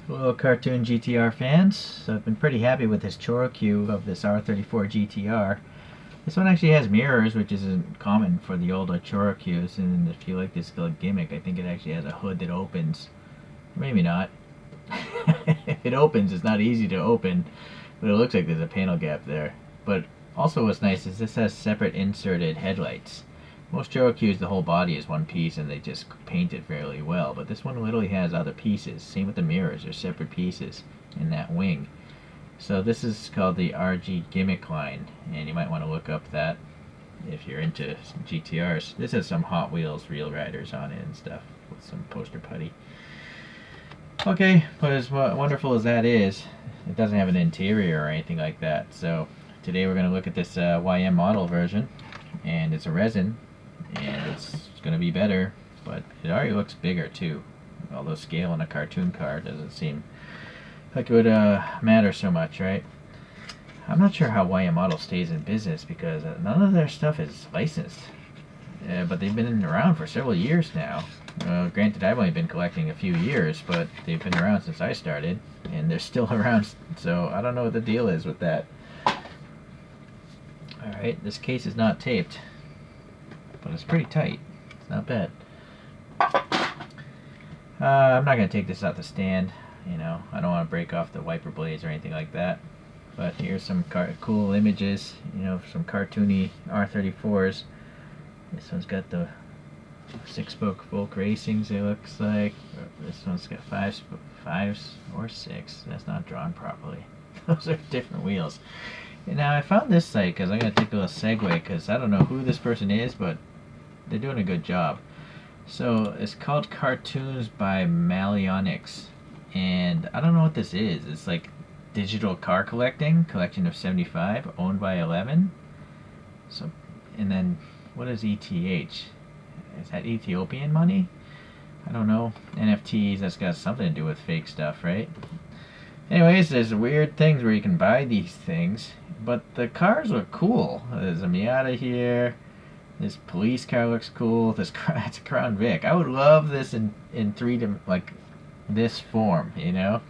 Hello, cartoon GTR fans. So I've been pretty happy with this EraQ of this R34 GTR. This one actually has mirrors, which isn't common for the older EraQs. And if you like this little gimmick, I think it actually has a hood that opens. Maybe not. If it opens, it's not easy to open, but it looks like there's a panel gap there. But also what's nice is this has separate inserted headlights. Most EraQs, the whole body is one piece and they just paint it fairly well, but this one literally has other pieces. Same with the mirrors, they're separate pieces in that wing. So this is called the RG Gimmick line, and you might want to look up that if you're into GTRs. This has some Hot Wheels Real Riders on it and stuff with some poster putty. Okay, but as wonderful as that is, it doesn't have an interior or anything like that. So today we're going to look at this YM model version, and it's a resin, and it's going to be better, but it already looks bigger too. Although scale on a cartoon car doesn't seem like it would matter so much, right? I'm not sure how YM Model stays in business because none of their stuff is licensed. But they've been around for several years now. Granted, I've only been collecting a few years, but they've been around since I started, and they're still around, so I don't know what the deal is with that. Alright, this case is not taped, but it's pretty tight. It's not bad. I'm not going to take this out the stand. You know, I don't want to break off the wiper blades or anything like that. But here's some cool images, you know, some cartoony R34s. This one's got the 6-spoke Volk Racings, it looks like. This one's got 5s or 6. That's not drawn properly. Those are different wheels. And now I found this site because I'm going to take a little segue because I don't know who this person is, but they're doing a good job. So it's called Cartoons by Malionics. And I don't know what this is. It's like digital car collection of 75, owned by 11. So, and then what is ETH? Is that Ethiopian money? I don't know. NFTs, that's got something to do with fake stuff, right? Anyways, there's weird things where you can buy these things, but the cars look cool. There's a Miata here. This police car looks cool. It's a Crown Vic. I would love this in 3D, like this form, you know?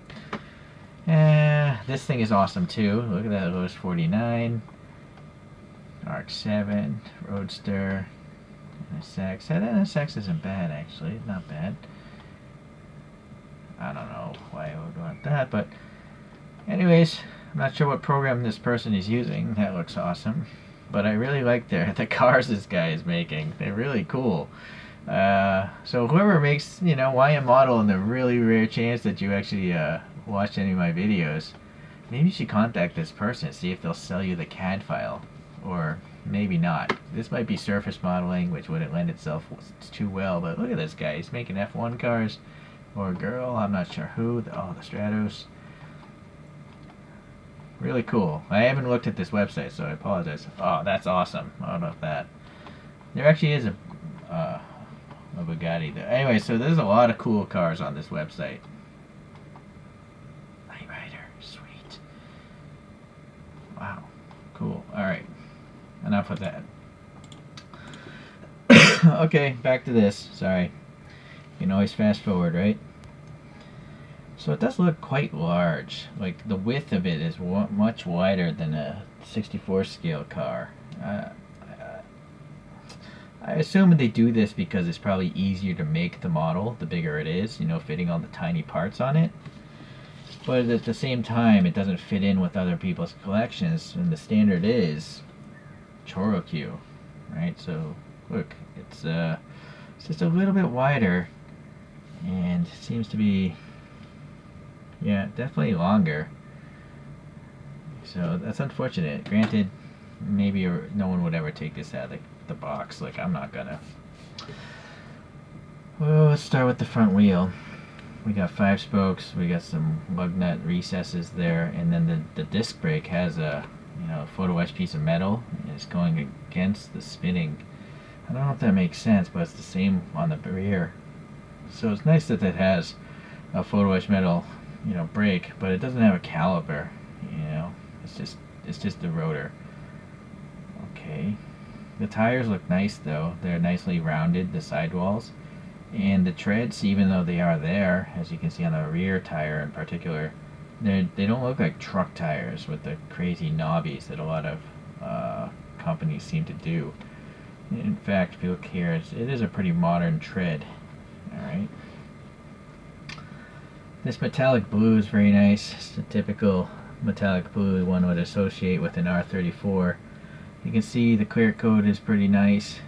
This thing is awesome too. Look at that Lotus 49, RX-7, Roadster, NSX. That NSX isn't bad actually, not bad. I don't know why I would want that, but anyways, I'm not sure what program this person is using. That looks awesome. But I really like the cars this guy is making. They're really cool. So whoever makes, you know, YM Model, and the really rare chance that you actually watch any of my videos, maybe you should contact this person and see if they'll sell you the CAD file. Or maybe not. This might be surface modeling, which wouldn't lend itself too well, but look at this guy. He's making F1 cars. Or a girl, I'm not sure who. Oh, the Stratos. Really cool. I haven't looked at this website, so I apologize. Oh, that's awesome. I don't know if that. There actually is a Bugatti there. Anyway, so there's a lot of cool cars on this website. Night Rider, sweet. Wow, cool. Alright, enough with that. Okay, back to this. Sorry. You can always fast forward, right? So it does look quite large. Like the width of it is much wider than a 64 scale car. I assume they do this because it's probably easier to make the model, the bigger it is, you know, fitting all the tiny parts on it. But at the same time, it doesn't fit in with other people's collections, and the standard is EraQ, right? So look, it's just a little bit wider, and it seems to be, yeah, definitely longer. So that's unfortunate. Granted, maybe no one would ever take this out of the box. Like, I'm not gonna. Well, let's start with the front wheel. We got 5 spokes. We got some lug nut recesses there, and then the disc brake has a, you know, photo etched piece of metal, and it's going against the spinning. I don't know if that makes sense, but it's the same on the rear. So it's nice that it has a photo etched metal, you know, brake, but it doesn't have a caliper. You know, it's just the rotor. Okay, the tires look nice though. They're nicely rounded, the sidewalls, And the treads, even though they are there, as you can see on the rear tire in particular, they don't look like truck tires with the crazy knobbies that a lot of companies seem to do. In fact, if you look here, it is a pretty modern tread. Alright. This metallic blue is very nice. It's a typical metallic blue one would associate with an R34. You can see the clear coat is pretty nice.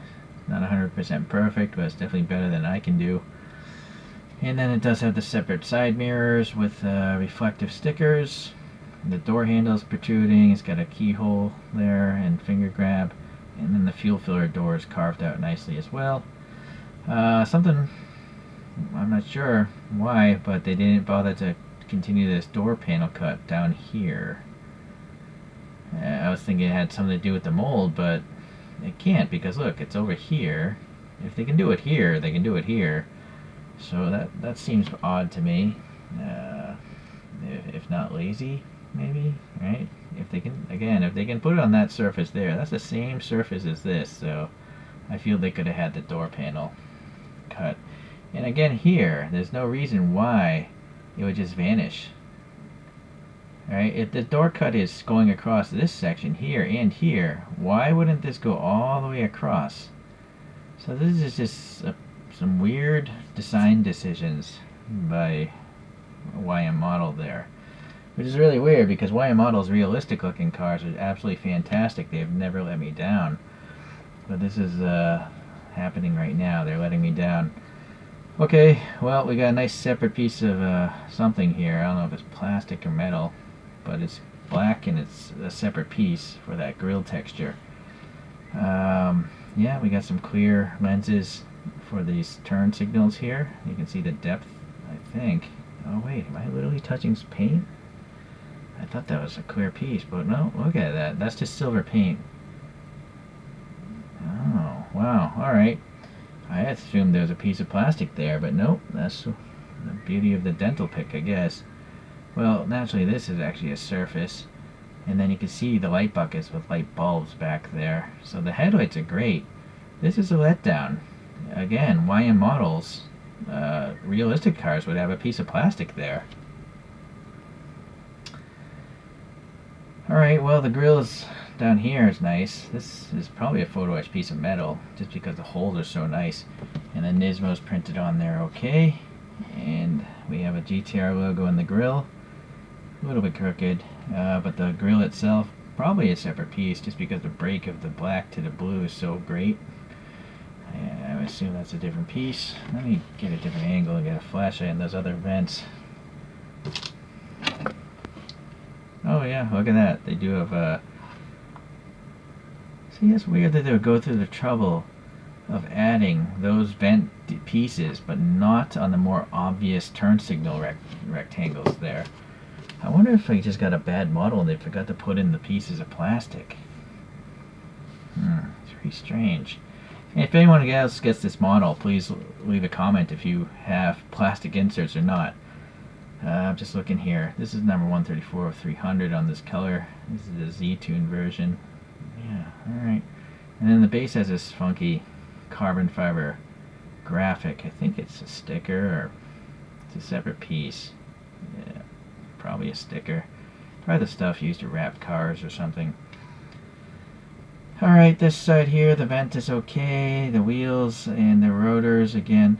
Not 100% perfect, but it's definitely better than I can do. And then it does have the separate side mirrors with reflective stickers. The door handle is protruding. It's got a keyhole there and finger grab. And then the fuel filler door is carved out nicely as well. Something, I'm not sure why, but they didn't bother to continue this door panel cut down here. I was thinking it had something to do with the mold, but it can't, because look, it's over here. If they can do it here, they can do it here. So that seems odd to me. If not lazy, maybe, right? If they can, again, if they can put it on that surface there, that's the same surface as this, so I feel they could have had the door panel cut. And again here, there's no reason why it would just vanish. Alright, if the door cut is going across this section here and here, why wouldn't this go all the way across? So this is just some weird design decisions by YM Model there. Which is really weird, because YM Model's realistic looking cars are absolutely fantastic. They've never let me down. But this is happening right now. They're letting me down. Okay, well, we got a nice separate piece of something here. I don't know if it's plastic or metal, but it's black and it's a separate piece for that grille texture. Yeah, we got some clear lenses for these turn signals here. You can see the depth, I think. Oh wait, am I literally touching paint? I thought that was a clear piece, but no, look at that. That's just silver paint. Oh, wow, alright. I assumed there was a piece of plastic there, but nope, that's the beauty of the dental pick, I guess. Well, naturally this is actually a surface, and then you can see the light buckets with light bulbs back there. So the headlights are great. This is a letdown. Again, YM Models, realistic cars would have a piece of plastic there. Alright, well, the grills down here is nice. This is probably a photo etched piece of metal, just because the holes are so nice. And the Nismo's printed on there okay. And we have a GTR logo in the grill. A little bit crooked, but the grill itself, probably a separate piece, just because the break of the black to the blue is so great. I would assume that's a different piece. Let me get a different angle and get a flashlight in those other vents. Oh yeah, look at that. They do have see, it's weird that they would go through the trouble of adding those vent pieces, but not on the more obvious turn signal rectangles there. I wonder if they just got a bad model and they forgot to put in the pieces of plastic. It's very strange. And if anyone else gets this model, please leave a comment if you have plastic inserts or not. I'm just looking here. This is number 134 of 300 on this color. This is the Z-Tooned version. Yeah, alright. And then the base has this funky carbon fiber graphic. I think it's a sticker, or it's a separate piece. Yeah, probably a sticker. Probably the stuff used to wrap cars or something. Alright, this side here, the vent is okay. The wheels and the rotors, again,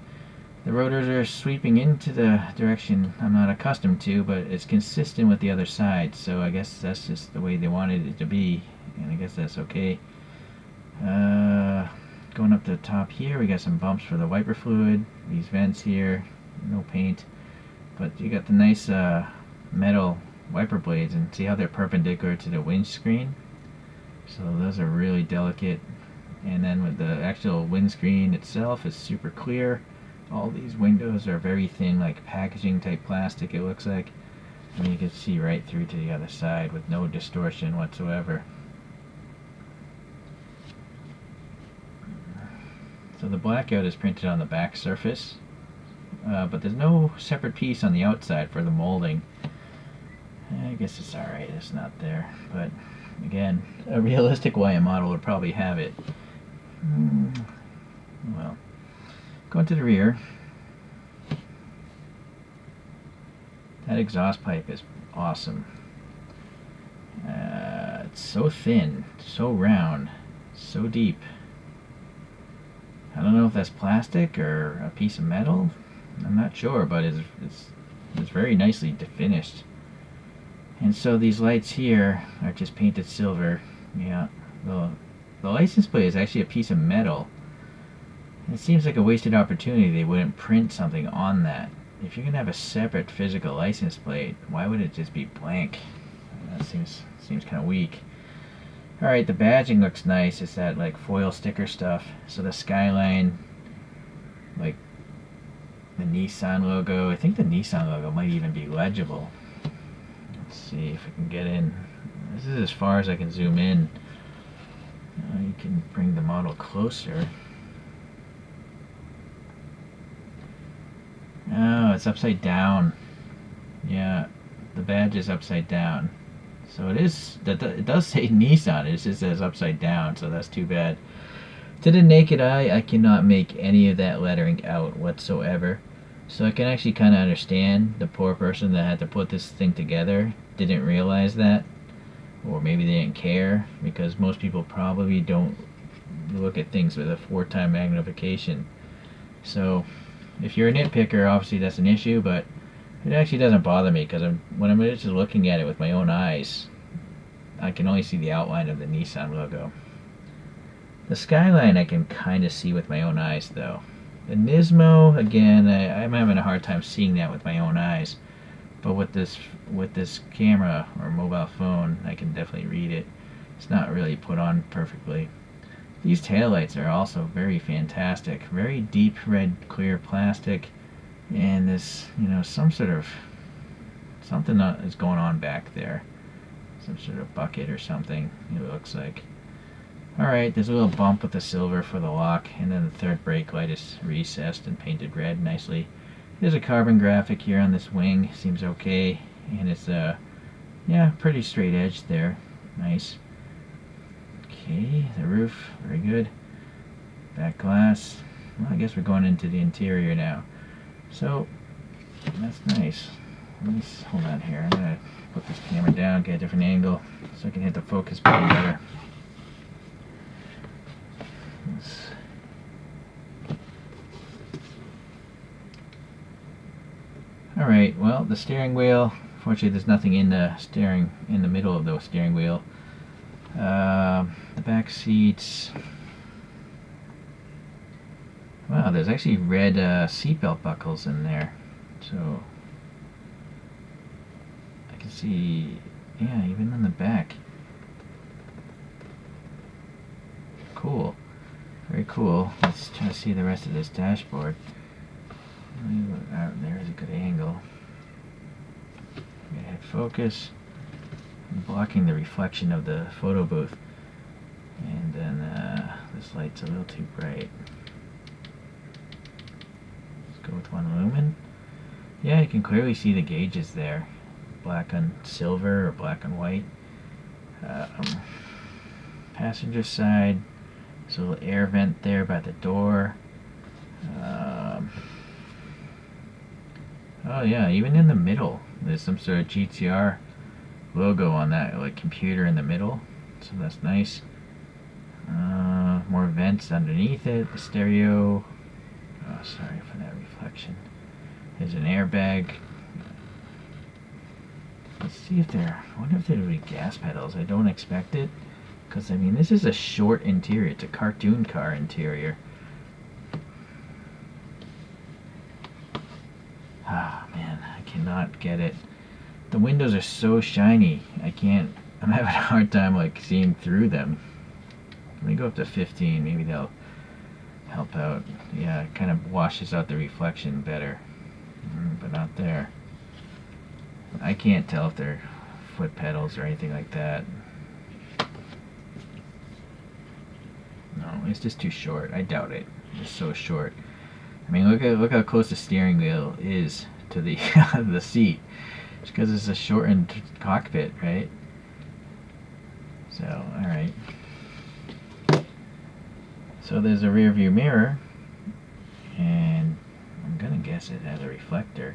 the rotors are sweeping into the direction I'm not accustomed to, but it's consistent with the other side, so I guess that's just the way they wanted it to be, and I guess that's okay. Going up to the top here, we got some bumps for the wiper fluid. These vents here, no paint, but you got the nice metal wiper blades, and see how they're perpendicular to the windscreen? So those are really delicate. And then with the actual windscreen itself, is super clear. All these windows are very thin, like packaging type plastic, it looks like. And you can see right through to the other side with no distortion whatsoever. So the blackout is printed on the back surface, but there's no separate piece on the outside for the molding. I guess it's alright, it's not there, but again, a realistic YM model would probably have it. Well, going to the rear, That exhaust pipe is awesome. It's so thin, so round, so deep. I don't know if that's plastic or a piece of metal. I'm not sure, but it's very nicely finished. And so these lights here are just painted silver. Yeah, the license plate is actually a piece of metal. It seems like a wasted opportunity they wouldn't print something on that. If you're gonna have a separate physical license plate, why would it just be blank? That seems kind of weak. Alright, the badging looks nice. It's that like foil sticker stuff. So the Skyline, like the Nissan logo. I think the Nissan logo might even be legible. Let's see if I can get in. This is as far as I can zoom in. You can bring the model closer. Oh, it's upside down. Yeah, the badge is upside down. So it does say Nissan, it just says upside down, so that's too bad. To the naked eye, I cannot make any of that lettering out whatsoever. So I can actually kind of understand the poor person that had to put this thing together didn't realize that. Or maybe they didn't care, because most people probably don't look at things with a 4x magnification. So if you're a nitpicker, obviously that's an issue, but it actually doesn't bother me, because when I'm just looking at it with my own eyes, I can only see the outline of the Nissan logo. The Skyline I can kind of see with my own eyes, though. The Nismo, again, I'm having a hard time seeing that with my own eyes. But with this camera or mobile phone, I can definitely read it. It's not really put on perfectly. These taillights are also very fantastic. Very deep red clear plastic. And this, something is going on back there. Some sort of bucket or something, it looks like. Alright, there's a little bump with the silver for the lock, and then the third brake light is recessed and painted red nicely. There's a carbon graphic here on this wing, seems okay, and it's yeah, pretty straight edge there, nice. Okay, the roof, very good. Back glass, well, I guess we're going into the interior now. So, that's nice. Let me hold on here, I'm going to put this camera down, get a different angle, so I can hit the focus button better. Alright, well, the steering wheel, fortunately there's nothing in the middle of the steering wheel. The back seats, wow, there's actually red seatbelt buckles in there, so I can see, yeah, even on the back. Cool, very cool. Let's try to see the rest of this dashboard. There's a good angle. Hit focus. I'm blocking the reflection of the photo booth. And then this light's a little too bright. Let's go with 1 lumen. Yeah, you can clearly see the gauges there. Black on silver or black on white. Passenger side. There's a little air vent there by the door. Oh yeah, even in the middle, there's some sort of GTR logo on that, like computer in the middle. So that's nice. More vents underneath it. The stereo. Oh, sorry for that reflection. There's an airbag. Let's see if I wonder if there'll be gas pedals. I don't expect it, because I mean this is a short interior. It's a cartoon car interior. Ah, man, I cannot get it. The windows are so shiny. I'm having a hard time like seeing through them. Let me go up to 15, maybe they'll help out. Yeah, it kind of washes out the reflection better. But not there. I can't tell if they're foot pedals or anything like that. No, it's just too short. I doubt it. It's so short. I mean, look how close the steering wheel is to the the seat. It's because it's a shortened cockpit, right? So, all right. So there's a rear view mirror, and I'm gonna guess it has a reflector.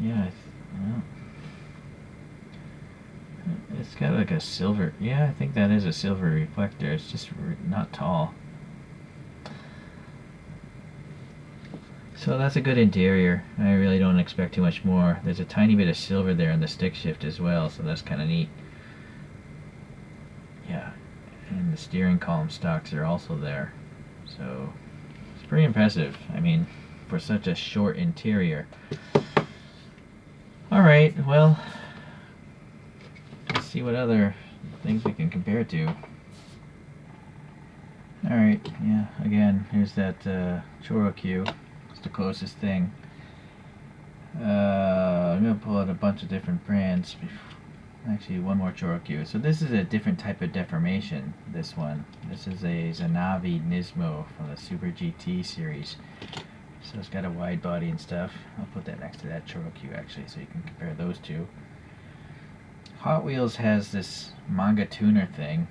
Yeah, well, it's got like a silver. Yeah, I think that is a silver reflector. It's just not tall. So that's a good interior. I really don't expect too much more. There's a tiny bit of silver there in the stick shift as well, so that's kind of neat. Yeah, and the steering column stocks are also there. So it's pretty impressive. I mean, for such a short interior. Alright, well, let's see what other things we can compare it to. Alright, yeah, again, here's that EraQ. It's the closest thing. I'm going to pull out a bunch of different brands. Actually, one more EraQ. So this is a different type of deformation, this one. This is a Zanavi Nismo from the Super GT series. So it's got a wide body and stuff. I'll put that next to that EraQ actually, so you can compare those two. Hot Wheels has this manga tuner thing,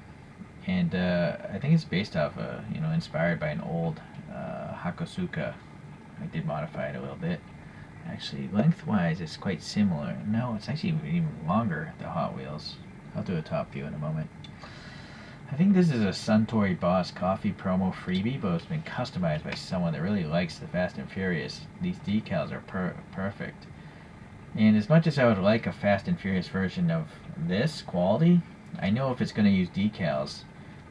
and I think it's based off inspired by an old Hakosuka. I did modify it a little bit. Actually, lengthwise, it's quite similar. No, it's actually even longer, the Hot Wheels. I'll do a top view in a moment. I think this is a Suntory Boss coffee promo freebie, but it's been customized by someone that really likes the Fast and Furious. These decals are perfect. And as much as I would like a Fast and Furious version of this quality, I know if it's going to use decals,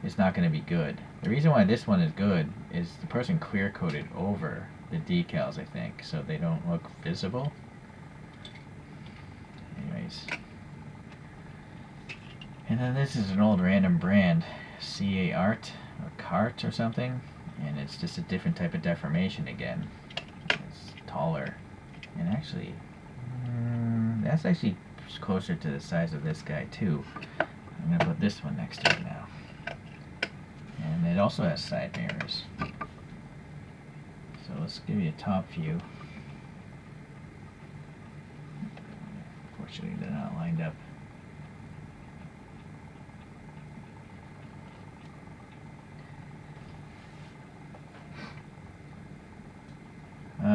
it's not going to be good. The reason why this one is good is the person clear coated over the decals, I think, so they don't look visible. Anyways. And then this is an old random brand, CA Art, or Cart or something, and it's just a different type of deformation again. It's taller, and actually, that's actually closer to the size of this guy too. I'm going to put this one next to it now. And it also has side mirrors. So let's give you a top view. Unfortunately, they're not lined up.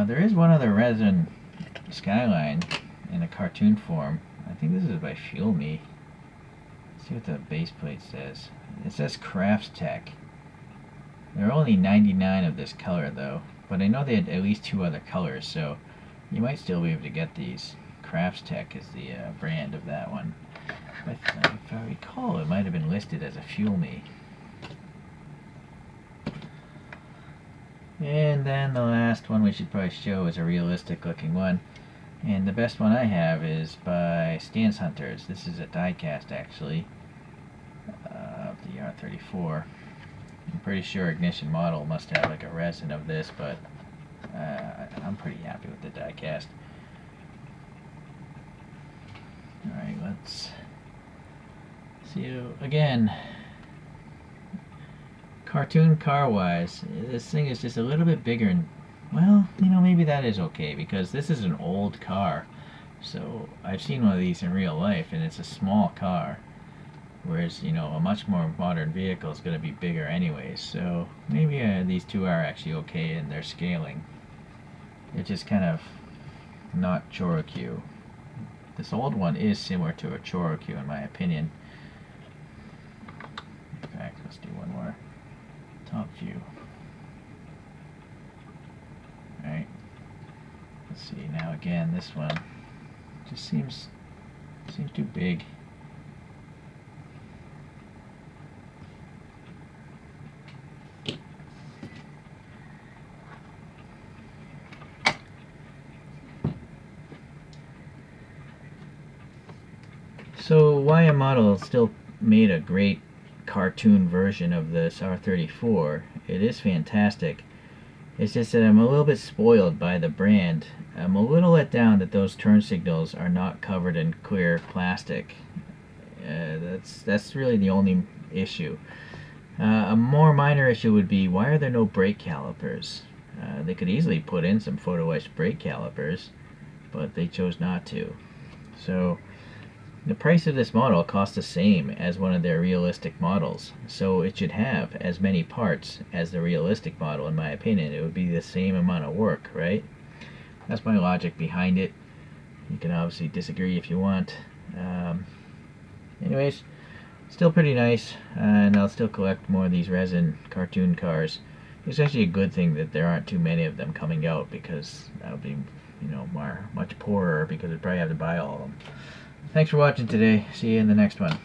There is one other resin Skyline in a cartoon form. I think this is by Fuel Me. Let's see what the base plate says. It says Crafts Tech. There are only 99 of this color though, but I know they had at least 2 other colors, so you might still be able to get these. Crafts Tech is the brand of that one. If I recall, it might have been listed as a Fuel Me. And then the last one we should probably show is a realistic looking one. And the best one I have is by Stance Hunters. This is a die-cast actually of the R34. I'm pretty sure Ignition Model must have like a resin of this, but I'm pretty happy with the die-cast. Alright, let's see again. Cartoon car-wise, this thing is just a little bit bigger, and well, maybe that is okay because this is an old car. So I've seen one of these in real life, and it's a small car, whereas a much more modern vehicle is going to be bigger anyways. So maybe these two are actually okay in their scaling. They're just kind of not EraQ. This old one is similar to a EraQ in my opinion. In fact, let's do one more top view. Alright, let's see now again. This one just seems too big. So YM Model still made a great cartoon version of this R34. It is fantastic. It's just that I'm a little bit spoiled by the brand. I'm a little let down that those turn signals are not covered in clear plastic. That's really the only issue. A more minor issue would be, why are there no brake calipers? They could easily put in some photo etched brake calipers, but they chose not to. So the price of this model costs the same as one of their realistic models, so it should have as many parts as the realistic model. In my opinion, it would be the same amount of work, right? That's my logic behind it. You can obviously disagree if you want. Anyways, still pretty nice, and I'll still collect more of these resin cartoon cars. It's actually a good thing that there aren't too many of them coming out, because that would be, much poorer, because I'd probably have to buy all of them. Thanks for watching today. See you in the next one.